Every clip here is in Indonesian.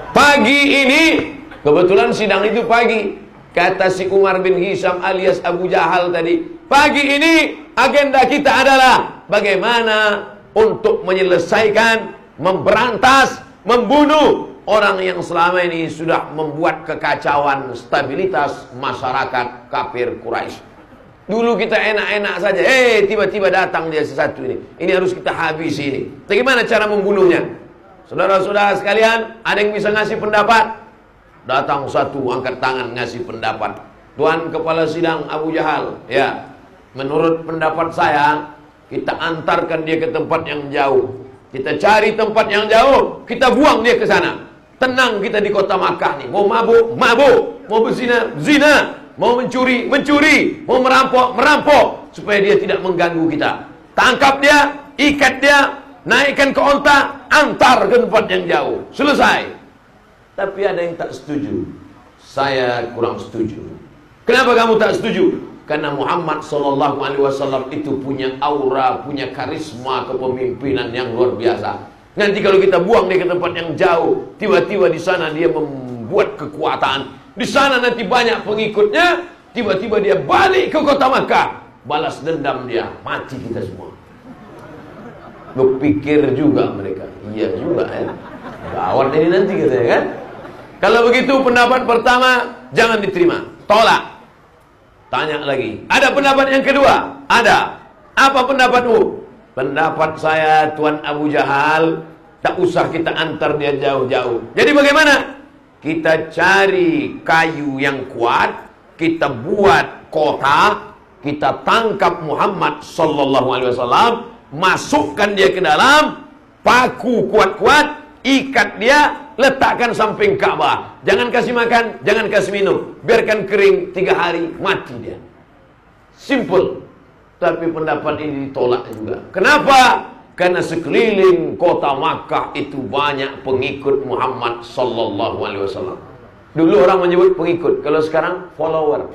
Pagi ini, kebetulan sidang itu pagi, kata si Umar bin Hisham alias Abu Jahal tadi, pagi ini agenda kita adalah bagaimana untuk menyelesaikan, memberantas, membunuh orang yang selama ini sudah membuat kekacauan stabilitas masyarakat kafir Quraisy. Dulu kita enak-enak saja, tiba-tiba datang dia sesatu ini. Ini harus kita habisi ini. Bagaimana cara membunuhnya? Saudara-saudara sekalian, ada yang bisa ngasih pendapat? Datang satu, angkat tangan ngasih pendapat. Tuan Kepala Sidang Abu Jahal, ya, menurut pendapat saya, kita antarkan dia ke tempat yang jauh. Kita cari tempat yang jauh, kita buang dia ke sana. Tenang kita di kota Makkah nih. Mau mabuk, mabuk. Mau berzina, zina. Mau mencuri, mencuri. Mau merampok, merampok. Supaya dia tidak mengganggu kita. Tangkap dia, ikat dia, naikkan ke onta, antar ke tempat yang jauh. Selesai. Tapi ada yang tak setuju. Saya kurang setuju. Kenapa kamu tak setuju? Karena Muhammad SAW itu punya aura, punya karisma kepemimpinan yang luar biasa. Nanti kalau kita buang dia ke tempat yang jauh, tiba-tiba di sana dia membuat kekuatan. Di sana nanti banyak pengikutnya, tiba-tiba dia balik ke kota Makkah, balas dendam dia, mati kita semua. Berpikir juga mereka, iya juga ya. Gawat ini nanti katanya kan. Kalau begitu pendapat pertama jangan diterima, tolak. Tanya lagi, ada pendapat yang kedua? Ada. Apa pendapatmu? Pendapat saya, Tuan Abu Jahal, tak usah kita antar dia jauh-jauh. Jadi bagaimana? Kita cari kayu yang kuat, kita buat kota, kita tangkap Muhammad SAW, masukkan dia ke dalam, paku kuat-kuat, ikat dia, letakkan samping Ka'bah. Jangan kasih makan, jangan kasih minum. Biarkan kering 3 hari, mati dia. Simple. Tapi pendapat ini ditolak juga. Kenapa? Karena sekeliling kota Makkah itu banyak pengikut Muhammad SAW. Dulu orang menyebut pengikut, kalau sekarang follower.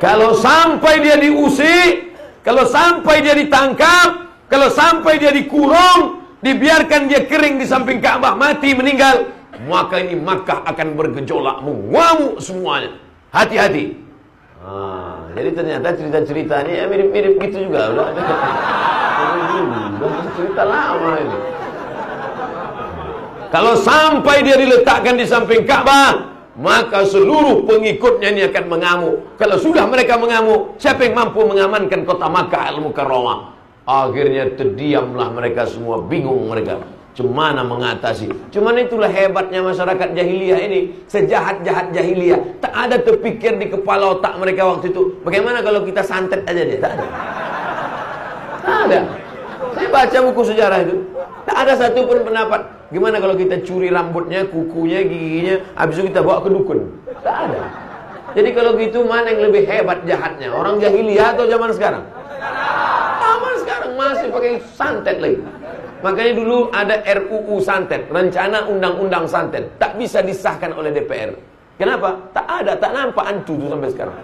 Kalau sampai dia diusir, kalau sampai dia ditangkap, kalau sampai dia dikurung, dibiarkan dia kering di samping Ka'bah, mati, meninggal, maka ini Makkah akan bergejolak, mengamuk semuanya. Hati-hati. Jadi ternyata cerita-cerita ini mirip-mirip gitu juga. Udah cerita lama ini. Kalau sampai dia diletakkan di samping Ka'bah, maka seluruh pengikutnya ini akan mengamuk. Kalau sudah mereka mengamuk, siapa yang mampu mengamankan kota Makkah Al-Mukarramah? Akhirnya terdiamlah mereka semua, bingung mereka. Cemana mengatasi? Cuman itulah hebatnya masyarakat jahiliyah ini. Sejahat-jahat jahiliyah, tak ada terpikir di kepala otak mereka waktu itu, bagaimana kalau kita santet aja dia? Tak ada. Tak ada. Saya baca buku sejarah itu, tak ada satu pun pendapat, gimana kalau kita curi rambutnya, kukunya, giginya, habis itu kita bawa ke dukun? Tak ada. Jadi kalau gitu, mana yang lebih hebat jahatnya? Orang jahiliyah atau zaman sekarang? Zaman sekarang masih pakai santet lagi. Makanya dulu ada RUU santet, rencana undang-undang santet, tak bisa disahkan oleh DPR. Kenapa? Tak ada, tak nampak antu itu sampai sekarang.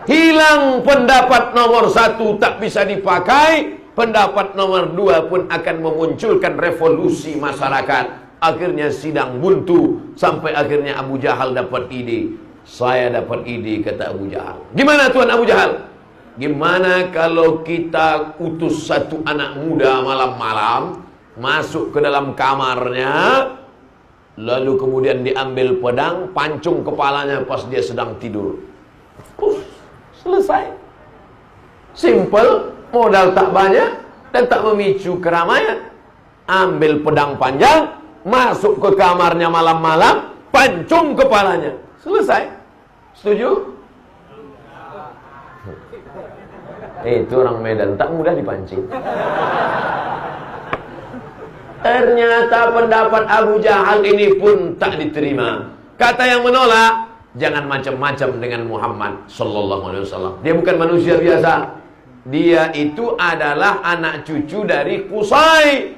Hilang pendapat nomor 1 tak bisa dipakai, pendapat nomor 2 pun akan memunculkan revolusi masyarakat. Akhirnya sidang buntu, sampai akhirnya Abu Jahal dapat ide. Saya dapat ide, kata Abu Jahal. Gimana Tuan Abu Jahal? Gimana kalau kita utus satu anak muda malam-malam masuk ke dalam kamarnya, lalu kemudian diambil pedang, pancung kepalanya pas dia sedang tidur. Selesai. Simple, modal tak banyak dan tak memicu keramaian. Ambil pedang panjang, masuk ke kamarnya malam-malam, pancung kepalanya. Selesai. Setuju? Itu orang Medan, tak mudah dipancing. Ternyata pendapat Abu Jahal ini pun tak diterima. Kata yang menolak, jangan macam-macam dengan Muhammad SAW. Dia bukan manusia biasa. Dia itu adalah anak cucu dari Qusay.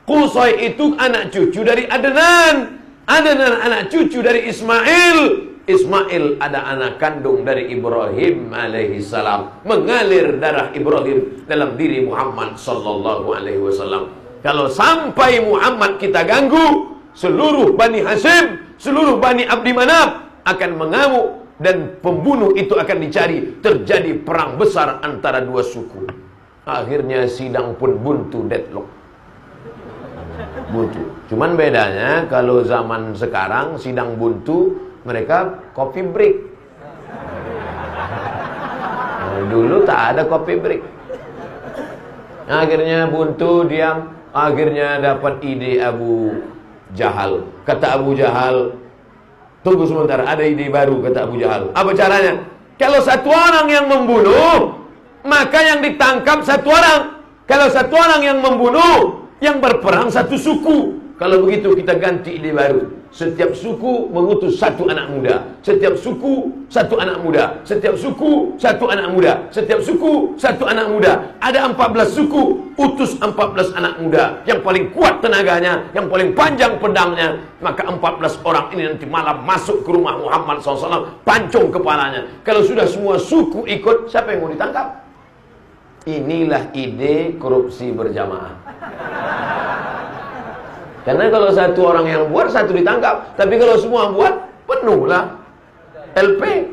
Qusay itu anak cucu dari Adnan. Adnan anak cucu dari Ismail. Ismail ada anak kandung dari Ibrahim alaihissalam. Mengalir darah Ibrahim dalam diri Muhammad sallallahu alaihi wasallam. Kalau sampai Muhammad kita ganggu, seluruh Bani Hashim, seluruh Bani Abdi Manaf akan mengamuk dan pembunuh itu akan dicari. Terjadi perang besar antara dua suku. Akhirnya sidang pun buntu, deadlock. Buntu. Cuman bedanya kalau zaman sekarang sidang buntu, mereka coffee break. Nah, dulu tak ada coffee break. Akhirnya buntu, diam. Akhirnya dapat ide Abu Jahal. Kata Abu Jahal, tunggu sebentar, ada ide baru, kata Abu Jahal. Apa caranya? Kalau satu orang yang membunuh, maka yang ditangkap satu orang. Kalau satu orang yang membunuh, yang berperang satu suku. Kalau begitu kita ganti ide baru. Setiap suku mengutus satu anak muda. Setiap suku satu anak muda. Setiap suku satu anak muda. Setiap suku satu anak muda. Ada 14 suku, utus 14 anak muda. Yang paling kuat tenaganya, yang paling panjang pedangnya. Maka 14 orang ini nanti malam masuk ke rumah Muhammad SAW, pancung kepalanya. Kalau sudah semua suku ikut, siapa yang mau ditangkap? Inilah ide korupsi berjamaah. Karena kalau satu orang yang buat, satu ditangkap. Tapi kalau semua buat, penuh lah LP.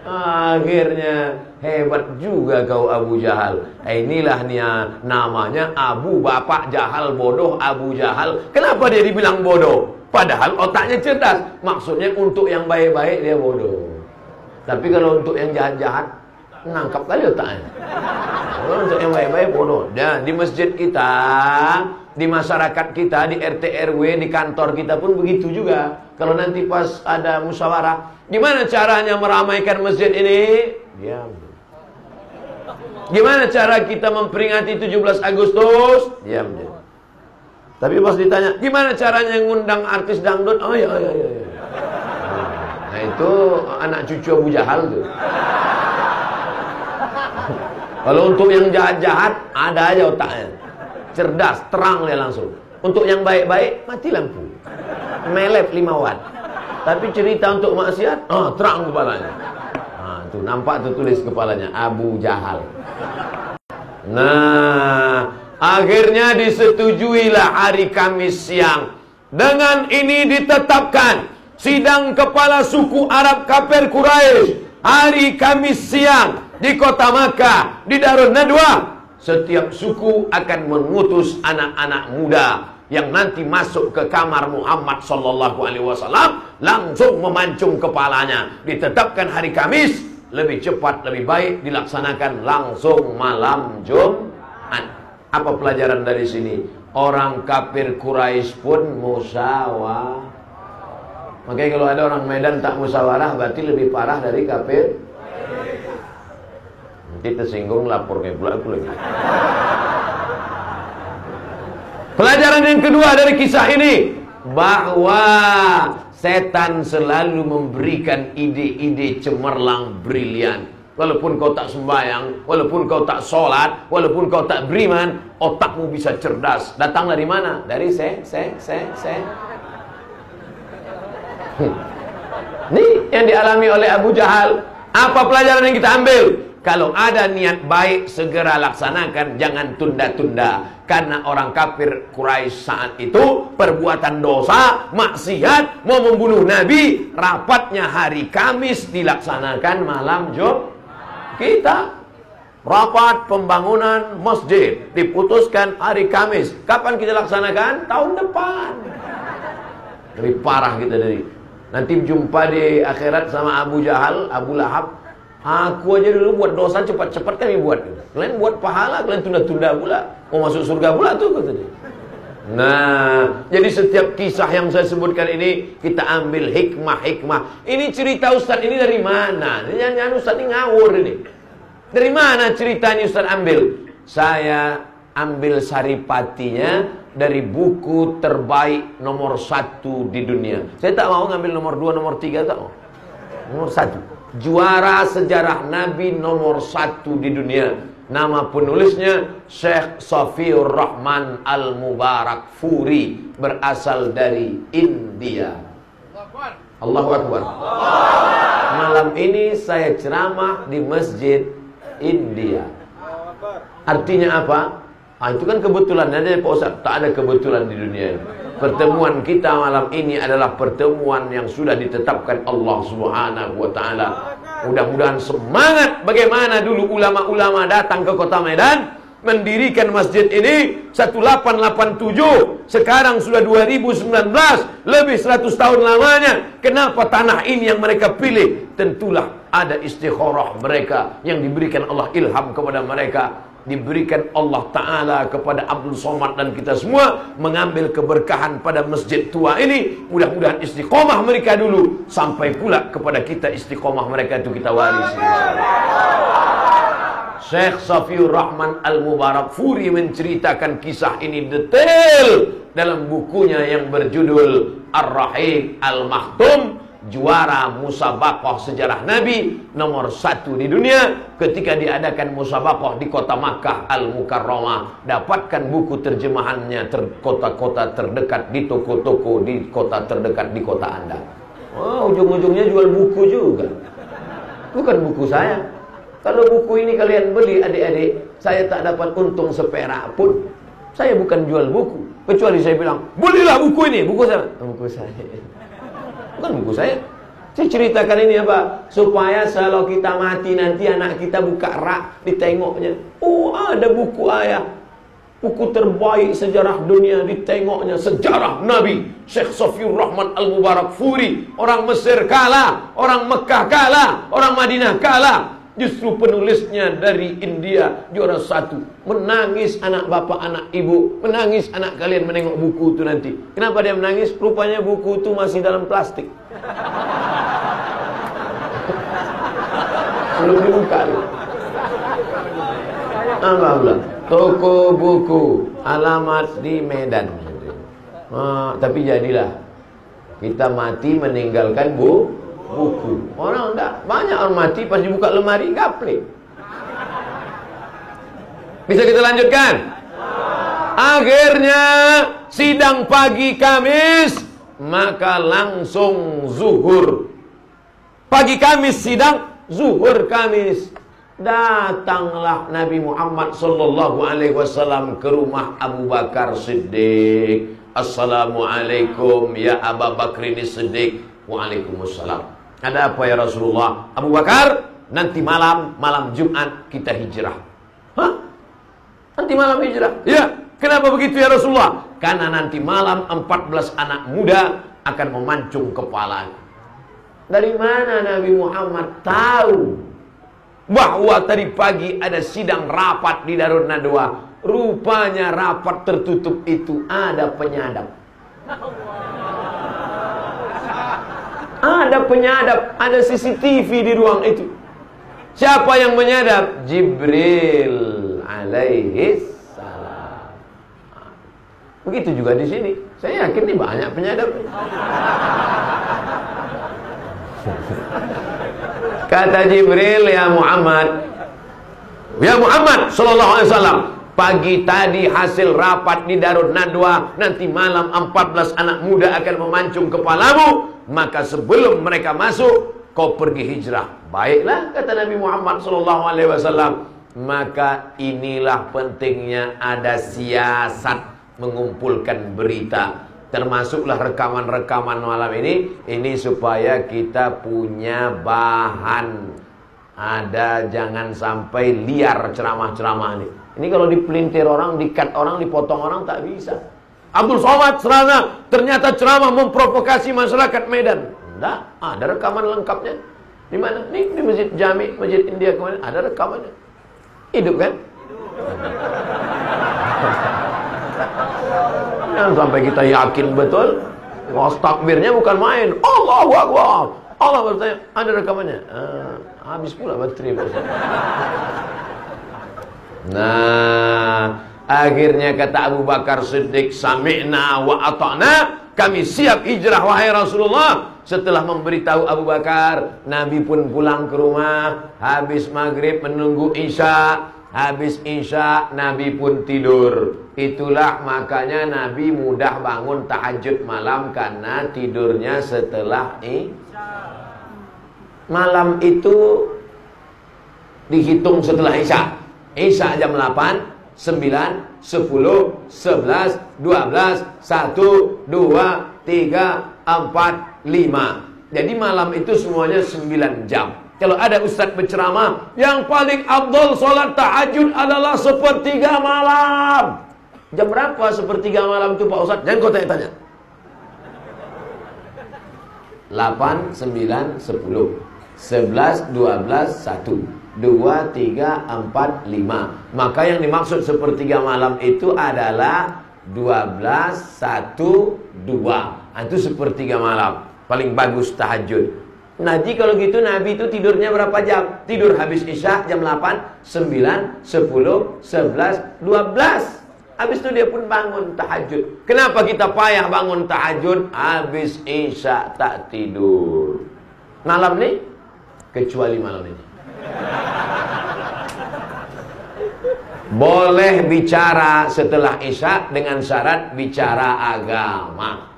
Akhirnya hebat juga kau Abu Jahal. Inilah nia namanya Abu Bapak Jahal, bodoh Abu Jahal. Kenapa dia dibilang bodoh? Padahal otaknya cerdas. Maksudnya untuk yang baik-baik dia bodoh. Tapi kalau untuk yang jahat-jahat, nangkap kali otaknya. Kalau untuk yang baik-baik bodoh. Dan di masjid kita, di masyarakat kita, di RT RW, di kantor kita pun begitu juga. Kalau nanti pas ada musyawarah, gimana caranya meramaikan masjid ini? Diam. Gimana cara kita memperingati 17 Agustus? Diam. Tapi pas ditanya, gimana caranya ngundang artis dangdut? Oh ya. Nah itu anak cucu Abu Jahal tuh. Kalau untuk yang jahat-jahat, ada aja otaknya. Cerdas, terang dia langsung. Untuk yang baik-baik, mati lampu. Melep 5 watt. Tapi cerita untuk maksiat, terang kepalanya. Tuh nampak tuh tulis kepalanya, Abu Jahal. Nah, akhirnya disetujuilah hari Kamis siang. Dengan ini ditetapkan sidang kepala suku Arab kafir Quraisy hari Kamis siang di kota Makkah, di Darun Nadwa. Setiap suku akan mengutus anak-anak muda yang nanti masuk ke kamar Muhammad sallallahu alaihi wasallam, langsung memancung kepalanya. Ditetapkan hari Kamis, lebih cepat lebih baik dilaksanakan langsung malam Jumat. Apa pelajaran dari sini? Orang kafir Quraisy pun musyawarah. Makanya kalau ada orang Medan tak musyawarah, berarti lebih parah dari kafir. Nanti tersinggung lapor kayak pula aku lagi. Pelajaran yang kedua dari kisah ini, bahwa setan selalu memberikan ide-ide cemerlang brilian. Walaupun kau tak sembahyang, walaupun kau tak sholat, walaupun kau tak beriman, otakmu bisa cerdas. Datang dari mana? Dari Ini yang dialami oleh Abu Jahal. Apa pelajaran yang kita ambil? Kalau ada niat baik, segera laksanakan, jangan tunda-tunda. Karena orang kafir Quraisy saat itu perbuatan dosa, maksiat, mau membunuh Nabi. Rapatnya hari Kamis dilaksanakan malam Jumat. Kita rapat pembangunan masjid diputuskan hari Kamis. Kapan kita laksanakan? Tahun depan. Lebih parah kita dari. Nanti jumpa di akhirat sama Abu Jahal, Abu Lahab. Aku aja dulu buat dosa cepat-cepat kami buat. Kalian buat pahala, kalian tunda-tunda pula. Mau masuk surga pula tuh kata dia. Nah, jadi setiap kisah yang saya sebutkan ini kita ambil hikmah-hikmah. Ini cerita Ustaz ini dari mana? Jangan Ustaz ini ngawur ini. Dari mana ceritanya Ustaz ambil? Saya ambil saripatinya dari buku terbaik nomor 1 di dunia. Saya tak mau ngambil nomor 2, nomor 3, tak mau. Nomor 1. Juara sejarah Nabi nomor 1 di dunia. Nama penulisnya Syekh Safiur Rahman Al-Mubarak Furi, berasal dari India. Allahu Akbar. Malam ini saya ceramah di masjid India. Artinya apa? Itu kan kebetulan aja Pak Ustaz. Tak ada kebetulan di dunia ini. Pertemuan kita malam ini adalah pertemuan yang sudah ditetapkan Allah Subhanahu wa taala. Mudah-mudahan semangat bagaimana dulu ulama-ulama datang ke kota Medan mendirikan masjid ini 1887, sekarang sudah 2019, lebih 100 tahun lamanya. Kenapa tanah ini yang mereka pilih? Tentulah ada istikharah mereka yang diberikan Allah, ilham kepada mereka, diberikan Allah Ta'ala kepada Abdul Somad dan kita semua mengambil keberkahan pada masjid tua ini. Mudah-mudahan istiqomah mereka dulu sampai pula kepada kita istiqomah mereka itu kita warisi. Syekh Safiur Rahman Al-Mubarakfuri menceritakan kisah ini detail dalam bukunya yang berjudul Ar-Rahiq Al-Maktum, juara musabaqah sejarah Nabi nomor 1 di dunia ketika diadakan musabaqah di kota Makkah Al-Mukarramah. Dapatkan buku terjemahannya kota-kota terdekat di toko-toko di kota terdekat di kota Anda. Ujung-ujungnya jual buku juga. Bukan buku saya. Kalau buku ini kalian beli adik-adik, saya tak dapat untung seperak pun. Saya bukan jual buku. Kecuali saya bilang, belilah buku ini. Buku saya. Buku saya. Bukan buku saya. Saya ceritakan ini apa? Supaya kalau kita mati nanti anak kita buka rak, ditengoknya. Oh, ada buku ayah. Buku terbaik sejarah dunia, ditengoknya sejarah Nabi. Syekh Safiur Rahman Al-Mubarakfuri. Orang Mesir kalah, orang Mekah kalah, orang Madinah kalah. Justru penulisnya dari India, juara 1. Menangis anak bapak, anak ibu. Menangis anak kalian menengok buku itu nanti. Kenapa dia menangis? Rupanya buku itu masih dalam plastik. Belum dibuka. Alhamdulillah. Toko buku, alamat di Medan. Tapi jadilah kita mati meninggalkan buku. Orang enggak, banyak orang mati pas dibuka lemari gaple. Bisa kita lanjutkan? Akhirnya sidang pagi Kamis, maka langsung zuhur. Pagi Kamis sidang, zuhur Kamis. Datanglah Nabi Muhammad sallallahu alaihi wasallam ke rumah Abu Bakar Siddiq. Assalamualaikum ya Abu Bakrin Siddiq. Waalaikumsalam. Ada apa ya Rasulullah? Abu Bakar, nanti malam Jumat kita hijrah. Hah? Nanti malam hijrah? Ya. Kenapa begitu ya Rasulullah? Karena nanti malam 14 anak muda akan memancung kepala. Dari mana Nabi Muhammad tahu bahwa tadi pagi ada sidang rapat di Darun Nadwa? Rupanya rapat tertutup itu ada penyadap. Ada penyadap, ada CCTV di ruang itu. Siapa yang menyadap? Jibril alaihi salam. Begitu juga di sini. Saya yakin nih banyak penyadap. Kata Jibril, ya Muhammad sallallahu alaihi wasallam, pagi tadi hasil rapat di Darun Nadwa, nanti malam 14 anak muda akan memancung kepalamu. Maka sebelum mereka masuk, kau pergi hijrah. Baiklah, kata Nabi Muhammad SAW. Maka inilah pentingnya ada siasat mengumpulkan berita. Termasuklah rekaman-rekaman malam ini. Ini supaya kita punya bahan. Ada, jangan sampai liar ceramah-ceramah ini. Ini kalau dipelintir orang, dikat orang, dipotong orang, tak bisa. Abdul Somad serana ternyata ceramah memprovokasi masyarakat Medan. Enggak, ada rekaman lengkapnya. Di mana? Nih, di Masjid Jami, Masjid India kemarin ada rekamannya. Hidup kan? Jangan sampai kita yakin betul. Takbirnya bukan main. Allahu Akbar. Allah bertanya, ada rekamannya. Habis pula baterai. Nah, akhirnya kata Abu Bakar Siddiq, sami'na wa ata'na, kami siap hijrah wahai Rasulullah. Setelah memberitahu Abu Bakar, Nabi pun pulang ke rumah. Habis maghrib menunggu Isya. Habis Isya Nabi pun tidur. Itulah makanya Nabi mudah bangun tahajud malam, karena tidurnya setelah malam itu dihitung setelah Isya. Isya jam 8, 9, 10, 11, 12, 1, 2, 3, 4, 5. Jadi malam itu semuanya 9 jam. Kalau ada ustaz berceramah, yang paling afdal solat tahajud adalah sepertiga malam. Jam berapa sepertiga malam itu Pak Ustaz? Jangan kau tanya-tanya. 8, 9, 10, 11, 12, 1, 2, 3, 4, 5. Maka yang dimaksud sepertiga malam itu adalah 12, 1, 2. Itu sepertiga malam. Paling bagus tahajud. Nabi kalau gitu, Nabi itu tidurnya berapa jam? Tidur habis Isya jam 8, 9, 10, 11, 12. Habis itu dia pun bangun tahajud. Kenapa kita payah bangun tahajud? Habis Isya tak tidur. Malam nih, kecuali malam ini. Boleh bicara setelah Isya dengan syarat bicara agama.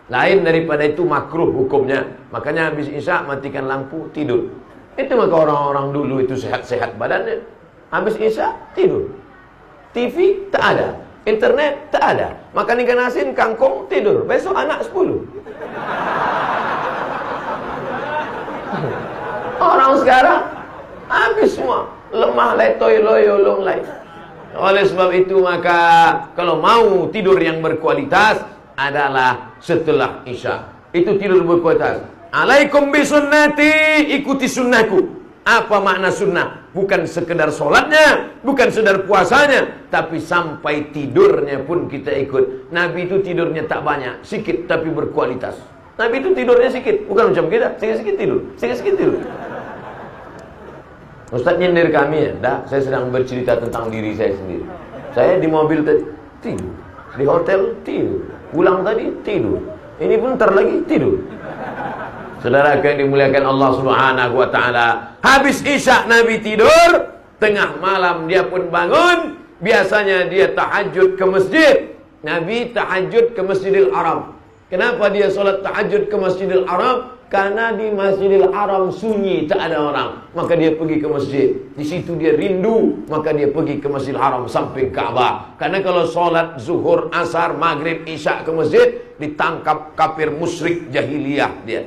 Lain daripada itu makruh hukumnya. Makanya habis Isya matikan lampu, tidur. Itu maka orang-orang dulu itu sehat-sehat badannya. Habis Isya tidur. TV tak ada, internet tak ada. Makan ikan asin, kangkung, tidur. Besok anak 10. Orang sekarang habis semua, lemah, letoy, loyo, long lai. Oleh sebab itu maka kalau mau tidur yang berkualitas adalah setelah Isya. Itu tidur berkualitas. Alaikum bisunnati, ikuti sunnahku. Apa makna sunnah? Bukan sekedar sholatnya, bukan sekedar puasanya, tapi sampai tidurnya pun kita ikut. Nabi itu tidurnya tak banyak, sikit tapi berkualitas. Nabi itu tidurnya sikit, bukan macam kita, sikit-sikit tidur, sikit-sikit tidur. Ustaz nyindir kami ya, dah, saya sedang bercerita tentang diri saya sendiri. Saya di mobil tadi tidur, di hotel tidur, pulang tadi tidur, ini pun ntar lagi tidur. Saudara yang dimuliakan Allah Subhanahu wa taala, habis Isya Nabi tidur, tengah malam dia pun bangun, biasanya dia tahajud ke masjid. Nabi tahajud ke Masjidil Haram. Kenapa dia solat tahajud ke Masjidil Haram? Karena di Masjidil Haram sunyi, tak ada orang. Maka dia pergi ke masjid. Di situ dia rindu, maka dia pergi ke Masjidil Haram samping Ka'bah. Karena kalau solat zuhur, asar, maghrib, isya ke masjid, ditangkap kafir musyrik jahiliyah dia.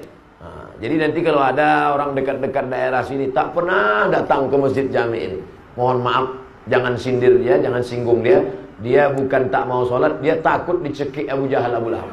Jadi nanti kalau ada orang dekat-dekat daerah sini tak pernah datang ke Masjid Jami ini, mohon maaf, jangan sindir dia, jangan singgung dia. Dia bukan tak mau solat, dia takut dicekik Abu Jahal, Abu Lahab.